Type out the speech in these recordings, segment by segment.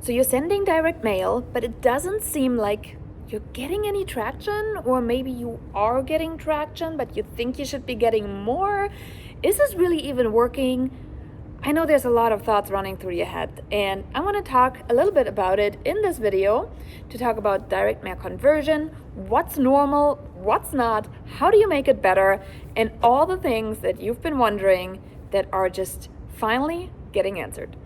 So you're sending direct mail, but it doesn't seem like you're getting any traction, or maybe you are getting traction, but you think you should be getting more. Is this really even working? I know there's a lot of thoughts running through your head, and I want to talk a little bit about it in this video to talk about direct mail conversion, what's normal, what's not, how do you make it better, and all the things that you've been wondering that are just finally getting answered.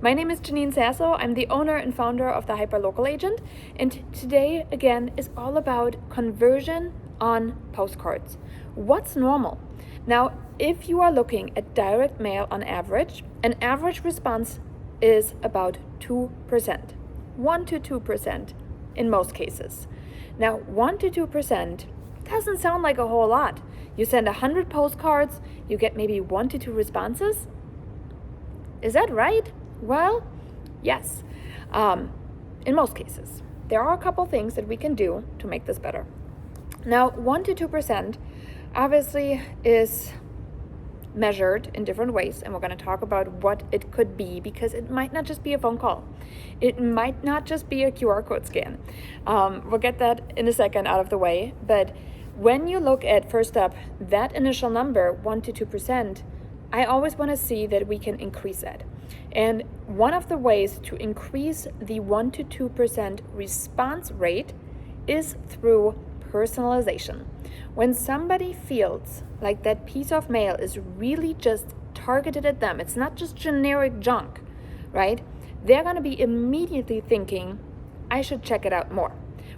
My name is Janine Sasso. I'm the owner and founder of the Hyperlocal Agent, and today again is all about conversion on postcards. What's normal? Now, if you are looking at direct mail on average, an average response is about 2%, 1 to 2% in most cases. Now, 1 to 2% doesn't sound like a whole lot. You send 100 postcards, you get maybe 1 to 2 responses. Is that right? Well, yes, in most cases. There are a couple things that we can do to make this better. Now, 1 to 2% obviously is measured in different ways, and we're going to talk about what it could be, because it might not just be a phone call. It might not just be a QR code scan. We'll get that in a second out of the way, but when you look at, first up, that initial number, 1 to 2%, I always want to see that we can increase that. And one of the ways to increase the 1 to 2% response rate is through personalization. When somebody feels like that piece of mail is really just targeted at them, it's not just generic junk, right? They're going to be immediately thinking, I should check it out more.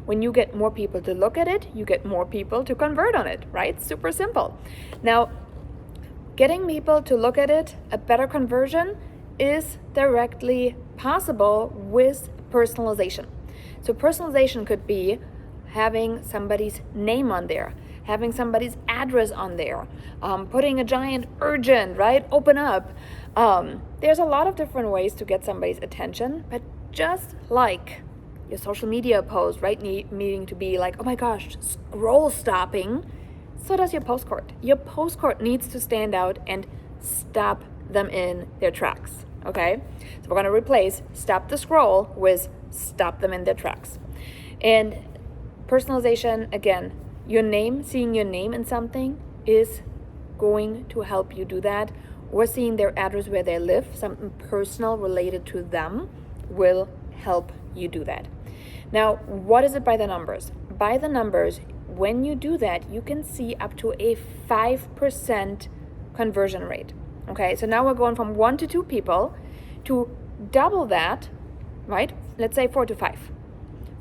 When you get more people to look at it, you get more people to convert on it, right? Super simple. Now, getting people to look at it, a better conversion, is directly possible with personalization. So personalization could be having somebody's name on there, having somebody's address on there, putting a giant urgent, right? Open up. There's a lot of different ways to get somebody's attention, but just like your social media post, right, needing to be like, oh my gosh, scroll stopping, so does your postcard. Your postcard needs to stand out and stop them in their tracks, okay? So we're going to replace stop the scroll with stop them in their tracks. And personalization, again, seeing your name in something is going to help you do that, or seeing their address where they live, something personal related to them, will help you do that. Now, what is it by the numbers? By the numbers, when you do that, you can see up to a 5% conversion rate. Okay, so now we're going from 1 to 2 people to double that, right? Let's say 4 to 5.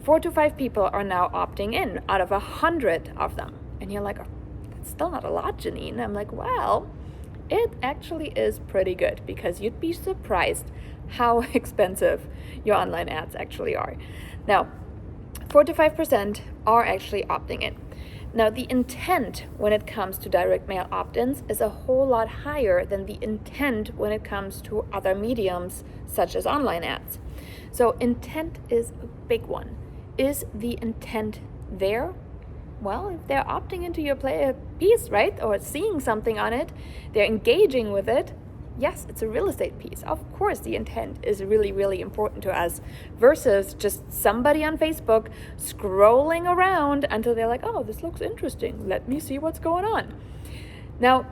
4 to 5 people are now opting in out of 100 of them. And you're like, oh, that's still not a lot, Janine. I'm like, well, it actually is pretty good, because you'd be surprised how expensive your online ads actually are. Now, 4 to 5% are actually opting in. Now, the intent when it comes to direct mail opt-ins is a whole lot higher than the intent when it comes to other mediums such as online ads. So intent is a big one. Is the intent there? Well, if they're opting into your piece, right, or seeing something on it, they're engaging with it, yes, it's a real estate piece. Of course, the intent is really, really important to us, versus just somebody on Facebook scrolling around until they're like, oh, this looks interesting. Let me see what's going on. Now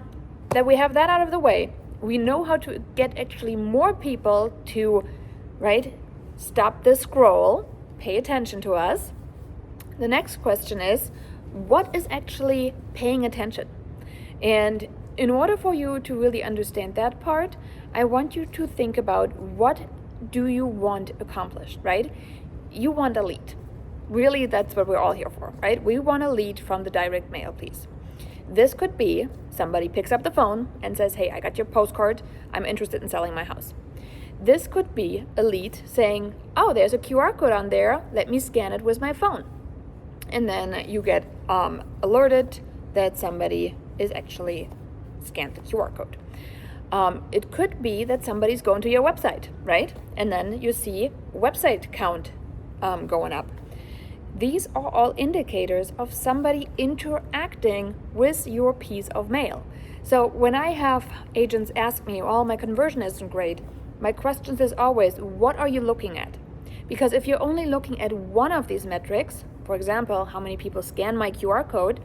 that we have that out of the way, we know how to get actually more people to, right, stop the scroll, pay attention to us. The next question is, what is actually paying attention? And in order for you to really understand that part, I want you to think about, what do you want accomplished, right? You want a lead. Really, that's what we're all here for, right? We want a lead from the direct mail piece. This could be somebody picks up the phone and says, hey, I got your postcard. I'm interested in selling my house. This could be a lead saying, oh, there's a QR code on there. Let me scan it with my phone. And then you get alerted that somebody is actually scanned the QR code. It could be that somebody's going to your website, right? And then you see website count going up. these are all indicators of somebody interacting with your piece of mail. So when I have agents ask me, oh, my conversion isn't great, my question is always, what are you looking at? Because if you're only looking at one of these metrics, for example, how many people scan my QR code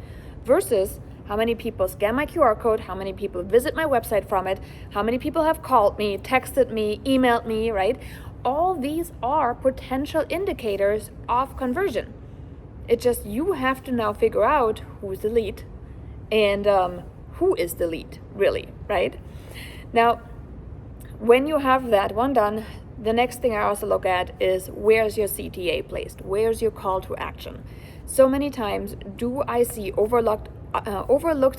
versus how many people scan my QR code, how many people visit my website from it, how many people have called me, texted me, emailed me, right? All these are potential indicators of conversion. It's just you have to now figure out who's the lead and who is the lead, really, right? Now, when you have that one done, the next thing I also look at is where's your CTA placed? Where's your call to action? So many times do I see overlooked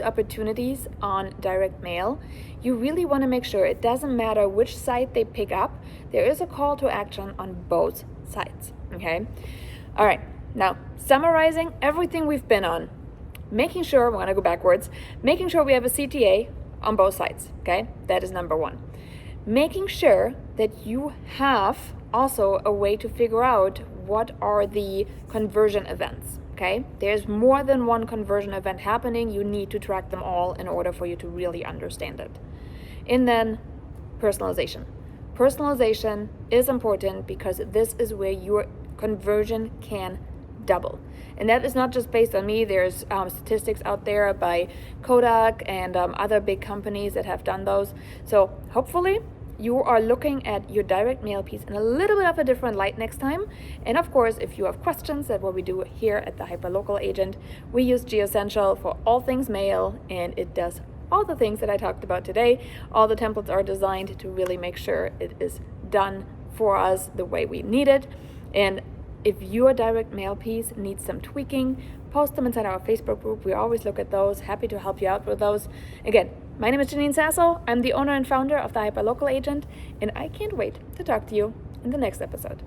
opportunities on direct mail. You really want to make sure it doesn't matter which site they pick up, there is a call to action on both sides, okay? All right, now summarizing everything we've been on, making sure, we're going to go backwards, making sure we have a CTA on both sides, okay? That is number one. Making sure that you have also a way to figure out what are the conversion events. Okay, there's more than one conversion event happening. You need to track them all in order for you to really understand it. And then personalization. Personalization is important because this is where your conversion can double. And that is not just based on me. There's statistics out there by Kodak and other big companies that have done those. So hopefully you are looking at your direct mail piece in a little bit of a different light next time. And of course, if you have questions, that's what we do here at the Hyperlocal Agent. We use GeoCentral for all things mail, and it does all the things that I talked about today. All the templates are designed to really make sure it is done for us the way we need it. And if your direct mail piece needs some tweaking, post them inside our Facebook group. We always look at those. Happy to help you out with those. Again, my name is Janine Sasso. I'm the owner and founder of the Hyperlocal Agent, and I can't wait to talk to you in the next episode.